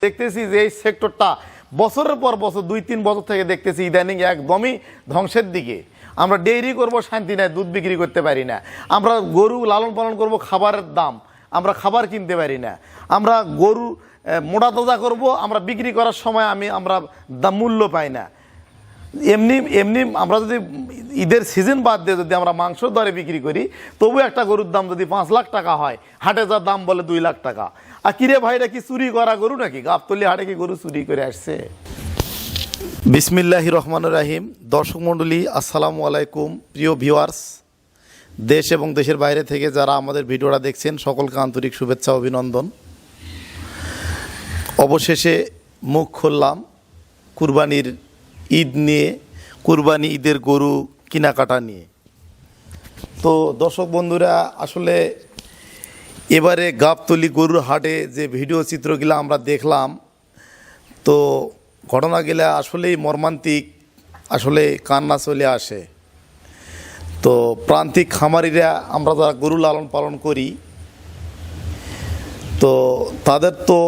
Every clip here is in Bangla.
দেখতেছি যে এই সেক্টরটা বছরের পর বছর 2-3 বছর থেকে দেখতেছি ইদানিং একদমই ধ্বংসের দিকে। আমরা ডেইরি করব শান্তি নাই, দুধ বিক্রি করতে পারি না। আমরা গরু লালন পালন করব, খাবারের দাম, আমরা খাবার কিনতে পারি না। আমরা গরু মোটা তাজা করব, আমরা বিক্রি করার সময় আমরা দাম মূল্য পাই না। এমনি এমনি আমরা যদি ঈদের সিজন বাদ দিয়ে যদি আমরা মাংস দরে বিক্রি করি, তবু একটা গরুর দাম যদি 5 লাখ টাকা হয়, হাটে যার দাম বলে 2 লাখ টাকা। আর কিরে ভাইরা কি চুরি করা গরু নাকি? গাবতলী হাটে কি গরু চুরি করে আসছে? বিসমিল্লাহির রহমানির রহিম। দর্শক মণ্ডলী, আসসালামু আলাইকুম। প্রিয় ভিউয়ার্স, দেশ এবং দেশের বাইরে থেকে যারা আমাদের ভিডিওটা দেখছেন, সকলকে আন্তরিক শুভেচ্ছা অভিনন্দন। অবশেষে মুখ খুললাম কুরবানির ঈদ নিয়ে, কুরবানি ঈদের গরু কেনাকাটা নিয়ে। তো দর্শক বন্ধুরা, আসলে এবারে গাবতলী গরুর হাটে যে ভিডিও চিত্রগুলো আমরা দেখলাম, তো ঘটনাগুলো আসলেই মর্মান্তিক, আসলে কান্না চলে আসে। তো প্রান্তিক খামারিরা, আমরা যারা গরু লালন পালন করি, তো তাদের তো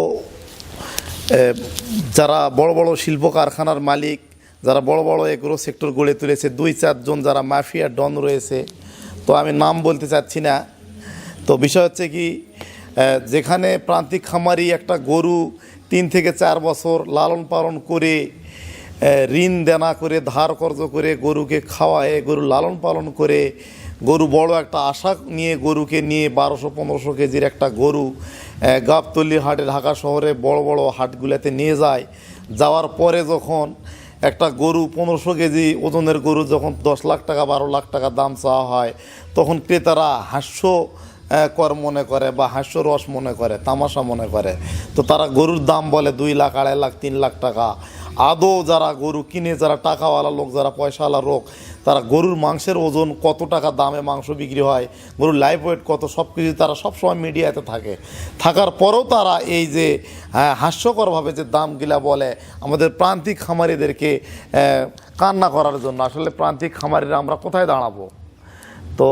যারা বড় বড় শিল্প কারখানার মালিক, যারা বড় বড় এগ্রো সেক্টর গড়ে তুলেছে, 2-4 জন যারা মাফিয়া ডন রয়েছে, তো আমি নাম বলতে চাচ্ছি না। তো বিষয় হচ্ছে কি, যেখানে প্রান্তিক খামারি একটা গরু 3 থেকে 4 বছর লালন পালন করে, ঋণ দেনা করে, ধার কর্জ করে গরুকে খাওয়ায়, গরু লালন পালন করে, গরু বড় একটা আশা নিয়ে গরুকে নিয়ে 1200-1500 কেজির একটা গরু গাবতলী হাটে, ঢাকা শহরে বড় বড় হাটগুলোতে নিয়ে যায়। যাওয়ার পরে যখন একটা গরু 1500 কেজি ওজনের গরু যখন 10 লাখ টাকা 12 লাখ টাকা দাম চাওয়া হয়, তখন ক্রেতারা হাস্যকর মনে করে বা হাস্যরস মনে করে, তামাশা মনে করে। তো তারা গরুর দাম বলে 2 লাখ, 2.5 লাখ, 3 লাখ টাকা। আদৌ যারা গরু কিনে, যারা টাকাওয়ালা লোক, যারা পয়সাওয়ালা লোক, তারা গরুর মাংসের ওজন কত টাকা দামে মাংস বিক্রি হয়, গরুর লাইভ ওয়েট কত, সব কিছু তারা সবসময় মিডিয়াতে থাকার পরেও তারা এই যে হাস্যকরভাবে যে দামগুলা বলে আমাদের প্রান্তিক খামারিদেরকে কান্না করার জন্য। আসলে প্রান্তিক খামারিরা আমরা কোথায় দাঁড়াবো? তো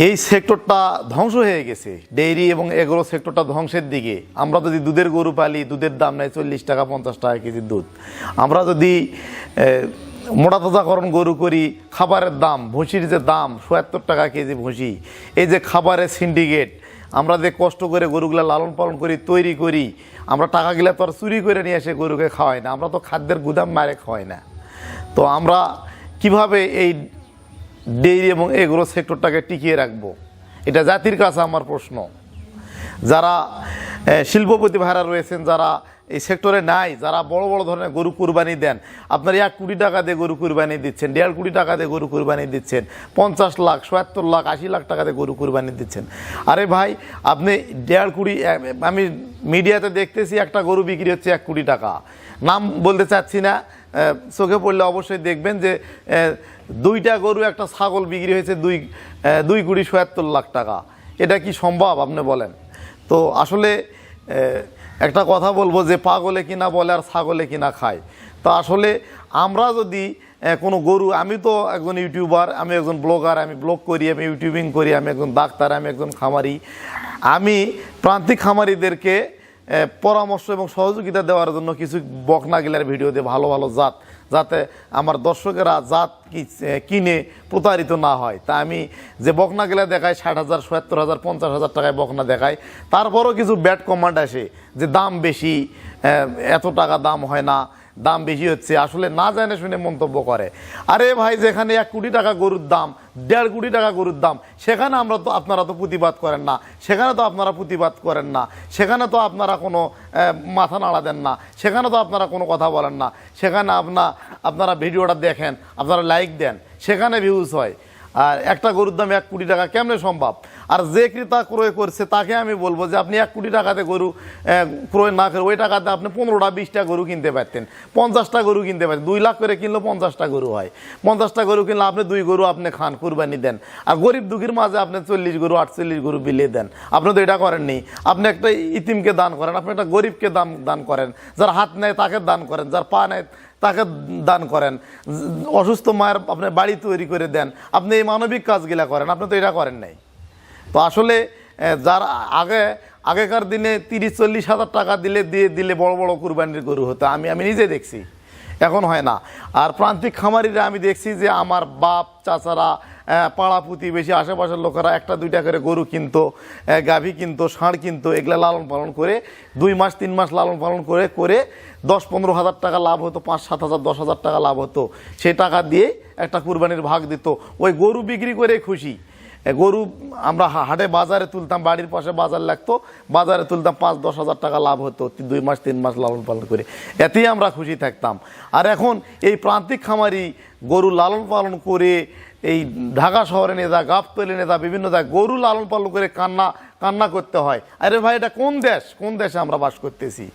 এই সেক্টরটা ধ্বংস হয়ে গেছে, ডেইরি এবং এগ্রো সেক্টরটা ধ্বংসের দিকে। আমরা যদি দুধের গরু পালি, দুধের দাম নেই 40 টাকা 50 টাকা কেজি দুধ। আমরা যদি মোটা তাজাকরণ গরু করি, খাবারের দাম, ভুসির যে দাম 77 টাকা কেজি ভুসি। এই যে খাবারের সিন্ডিকেট, আমরা যে কষ্ট করে গরুগুলা লালন পালন করি, তৈরি করি, আমরা টাকাগুলা তো আর চুরি করে নিয়ে এসে গরুকে খাওয়াই না, আমরা তো খাদ্যের গুদাম মারে খাওয়াই না। তো আমরা কিভাবে এই ডেইরি এবং এগ্রো সেক্টরটাকে টিকিয়ে রাখবো? এটা জাতির কাছে আমার প্রশ্ন। যারা শিল্পপতি ভাইরা রয়েছেন, যারা এই সেক্টরে নাই, যারা বড় বড় ধরনের গরু কুরবানি দেন, আপনার 1 কোটি টাকা দিয়ে গরু কুরবানি দিচ্ছেন, 1.5 কোটি টাকা দিয়ে গরু কুরবানি দিচ্ছেন, 50 লাখ, 77 লাখ, 80 লাখ টাকা দিয়ে গরু কুরবানি দিচ্ছেন। আরে ভাই, আপনি 1.5 কোটি, আমি মিডিয়াতে দেখতেছি একটা গরু বিক্রি হচ্ছে 1 কোটি টাকা। নাম বলতে চাচ্ছি না, চোখে পড়লে অবশ্যই দেখবেন যে 2টা গরু, একটা ছাগল বিক্রি হয়েছে 2 কোটি 77 লাখ টাকা। এটা কি সম্ভব আপনি বলেন? তো আসলে একটা কথা বলবো যে পাগলে কিনা বলে আর ছাগলে কিনা খায়। তো আসলে আমরা যদি কোনো গরু, আমি তো একজন ইউটিউবার, আমি একজন ব্লগার, আমি ব্লগ করি, আমি ইউটিউবিং করি, আমি একজন ডাক্তার, আমি একজন খামারি। আমি প্রান্তিক খামারিদেরকে পরামর্শ এবং সহযোগিতা দেওয়ার জন্য কিছু বকনাগিলার ভিডিও দিয়ে ভালো ভালো জাত, যাতে আমার দর্শকেরা জাত কিনে প্রতারিত না হয়। তা আমি যে বকনাগুলা দেখাই 60,000, 70,000, 50,000 টাকায় বকনা দেখাই, তারপরও কিছু ব্যাড কমেন্ট আসে যে দাম বেশি, এত টাকা দাম হয় না, দাম বেশি হচ্ছে, আসলে না জানে শুনে মন্তব্য করে। আরে ভাই, যেখানে 1 কোটি টাকা গরুর দাম, 1.5 কোটি টাকা গরুর দাম, সেখানে আপনারা তো প্রতিবাদ করেন না, সেখানে তো সেখানে তো আপনারা কোনো মাথা নাড়া দেন না, সেখানে তো আপনারা কোনো কথা বলেন না, সেখানে আপনারা ভিডিওটা দেখেন, আপনারা লাইক দেন, সেখানে ভিউজ হয়। আর একটা গরুর দাম 1 কোটি টাকা কেমনে সম্ভব? আর যে ক্রেতা ক্রয় করছে তাকে আমি বলবো যে আপনি 1 কোটি টাকাতে গরু ক্রয় না করে ওই টাকাতে আপনি 15টা 20টা গরু কিনতে পারতেন, 50টা গরু কিনতে পারতেন। 2 লাখ করে কিনলে 50টা গরু হয়। 50টা গরু কিনলে আপনি 2 গরু আপনি খান, কুরবানি দেন। আর গরিব দুঃখীর মাঝে আপনি 40 গরু 48 গরু বিলিয়ে দেন। আপনি তো এটা করেননি। আপনি একটা ইতিমকে দান করেন, আপনি একটা গরিবকে দান করেন, যার হাত নেয় তাকে দান করেন, যার পা নেয় তাকে দান করেন, অসুস্থ মায়ের আপনি বাড়ি তৈরি করে দেন। আপনি এই মানবিক কাজগুলা করেন, আপনি তো এটা করেন নাই। তো আসলে যার আগে আগেকার দিনে 30-40 হাজার টাকা দিলে বড় বড় কুরবানির গরু হতো, আমি নিজে দেখছি, এখন হয় না। আর প্রান্তিক খামারিরা আমি দেখছি যে আমার বাপ চাচারা পাড়া প্রতিবেশী আশেপাশের লোকেরা 1-2টা করে গরু কিনতো, গাভী কিনতো, ষাঁড় কিনতো, এগুলা লালন পালন করে 2 মাস 3 মাস লালন পালন করে 10-15 হাজার টাকা লাভ হতো, 5-7 হাজার 10 হাজার টাকা লাভ হতো। সেই টাকা দিয়ে একটা কুরবানির ভাগ দিত, ওই গরু বিক্রি করে খুশি। গরু আমরা হাটে বাজারে তুলতাম, বাড়ির পাশে বাজার লাগতো, বাজারে তুলতাম 5-10 হাজার টাকা লাভ হতো 2 মাস 3 মাস লালন পালন করে, এতেই আমরা খুশি থাকতাম। আর এখন এই প্রান্তিক খামারি গরু লালন পালন করে এই ঢাকা শহরে নিয়ে যা, গাবতলী নিয়ে যা, বিভিন্ন জায়গায় গরু লালন পালন করে কান্না করতে হয়। আরে ভাই, এটা কোন দেশে আমরা বাস করতেছি?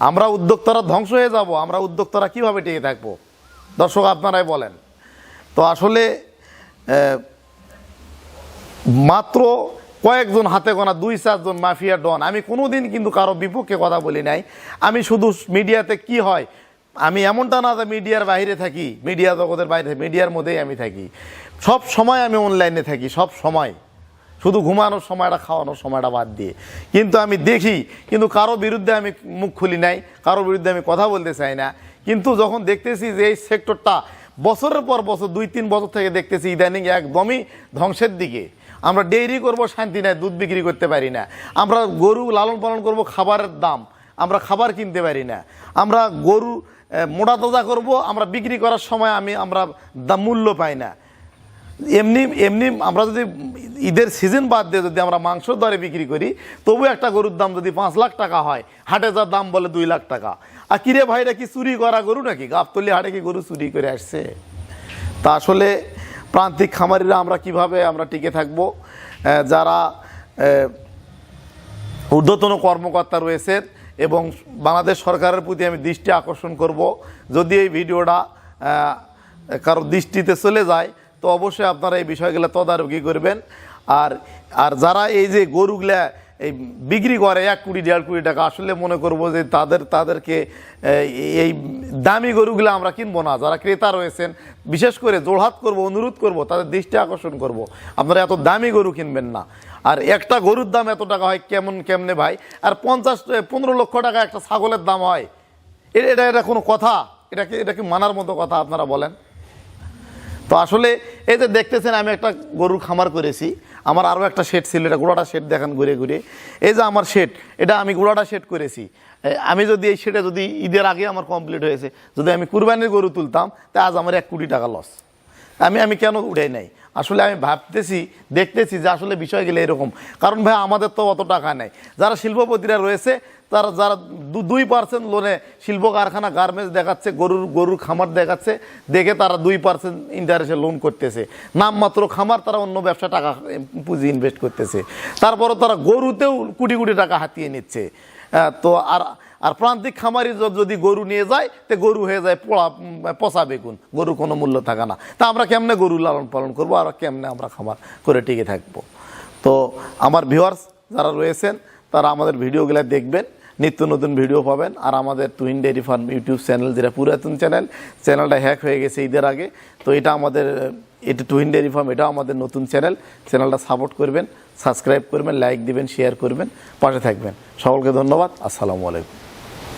আমরা উদ্যোক্তারা ধ্বংস হয়ে যাব, আমরা উদ্যোক্তারা কিভাবে টিকে থাকবো? দর্শক আপনারাই বলেন। তো আসলে মাত্র কয়েকজন হাতে গোনা 2-4 জন মাফিয়া ডন, আমি কোনোদিন কিন্তু কারো বিপক্ষে কথা বলি নাই। আমি শুধু মিডিয়াতে কি হয়, আমি এমনটা না যে মিডিয়ার বাইরে থাকি, মিডিয়া জগতের বাইরে, মিডিয়ার মধ্যেই আমি থাকি, সব সময় আমি অনলাইনে থাকি, সব সময়, শুধু ঘুমানোর সময়টা, খাওয়ানোর সময়টা বাদ দিয়ে। কিন্তু আমি দেখি, কিন্তু কারো বিরুদ্ধে আমি মুখ খুলি নাই, কারো বিরুদ্ধে আমি কথা বলতে চাই না। কিন্তু যখন দেখতেছি যে এই সেক্টরটা বছরের পর বছর, 2-3 বছর থেকে দেখতেছি ইদানিং একদমই ধ্বংসের দিকে। আমরা ডেইরি করব, শান্তি নাই, দুধ বিক্রি করতে পারি না। আমরা গরু লালন পালন করব, খাবারের দাম, আমরা খাবার কিনতে পারি না। আমরা গরু মোটা তাজা করব, আমরা বিক্রি করার সময় আমরা দাম মূল্য পাই না। এমনি আমরা যদি ঈদের সিজন বাদ দিয়ে যদি আমরা মাংস দরে বিক্রি করি, তবু একটা গরুর দাম যদি 5 লাখ টাকা হয়, হাটে যার দাম বলে 2 লাখ টাকা। আর কিরে ভাইরা কি চুরি করা গরু নাকি? গাবতলী হাটে কি গরু চুরি করে আসছে? তা আসলে প্রান্তিক খামারিরা আমরা কিভাবে আমরা টিকে থাকবো? যারা ঊর্ধ্বতন কর্মকর্তা রয়েছেন এবং বাংলাদেশ সরকারের প্রতি আমি দৃষ্টি আকর্ষণ করব, যদি এই ভিডিওটা কারো দৃষ্টিতে চলে যায় তো অবশ্যই আপনারা এই বিষয়গুলো তদারকি করবেন। আর যারা এই যে গরুগুলা এই বিক্রি করে 1 কোটি 1.5 কোটি টাকা, আসলে মনে করব যে তাদেরকে এই দামি গরুগুলো আমরা কিনবো না। যারা ক্রেতা রয়েছেন, বিশেষ করে জোড়হাত করব, অনুরোধ করব, তাদের দৃষ্টি আকর্ষণ করব, আপনারা এত দামি গরু কিনবেন না। আর একটা গরুর দাম এত টাকা হয় কেমনে ভাই? আর 15 লক্ষ টাকা একটা ছাগলের দাম হয়, এটা কোনো কথা? এটা কি মানার মতো কথা? আপনারা বলেন। তো আসলে এই যে দেখতেছেন, আমি একটা গরুর খামার করেছি, আমার আরও একটা শেড ছিল, এটা গোড়াটা শেড দেখেন ঘুরে। এই যে আমার শেড, এটা আমি গোড়াটা শেড করেছি। আমি যদি এই শেডে যদি ঈদের আগে আমার কমপ্লিট হয়েছে, যদি আমি কুরবানির গরু তুলতাম, তা আজ আমার 1 কোটি টাকা লস। আমি কেন উঠাই নাই? আসলে আমি দেখতেছি যে আসলে বিষয়গুলো এরকম। কারণ ভাই, আমাদের তো অত টাকা নেই। যারা শিল্পপতিরা রয়েছে, যারা 2% লোনে শিল্প কারখানা, গার্মেন্টস দেখাচ্ছে, গরুর খামার দেখাচ্ছে, দেখে তারা 2% ইন্টারেস্টে লোন করতেছে, নামমাত্র খামার, তারা অন্য ব্যবসা টাকা পুঁজি ইনভেস্ট করতেছে। তারপরও তারা গরুতেও কোটি কোটি টাকা হাতিয়ে নিচ্ছে। তো আর প্রান্তিক খামারি যদি গরু নিয়ে যায়, তো গরু হয়ে যায় পচা বেগুন, গরুর কোনো মূল্য থাকে না। তা আমরা কেমনে গরু লালন পালন করবো, আর কেমনে আমরা খামার করে টিকে থাকবো? তো আমার ভিউয়ার্স যারা রয়েছেন, তারা আমাদের ভিডিওগুলো দেখবেন, নিত্য নতুন ভিডিও পাবেন। আর আমাদের Tuhin dairy farm YouTube channel, যেটা পুরাতন চ্যানেলটা হ্যাক হয়ে গেছে ঈদের আগে, তো এটা তুহিন ডেইরি ফার্ম, এটা আমাদের নতুন চ্যানেলটা সাপোর্ট করবেন, সাবস্ক্রাইব করবেন, লাইক দিবেন, শেয়ার করবেন, পাশে থাকবেন। সকলকে ধন্যবাদ। আসসালামু আলাইকুম।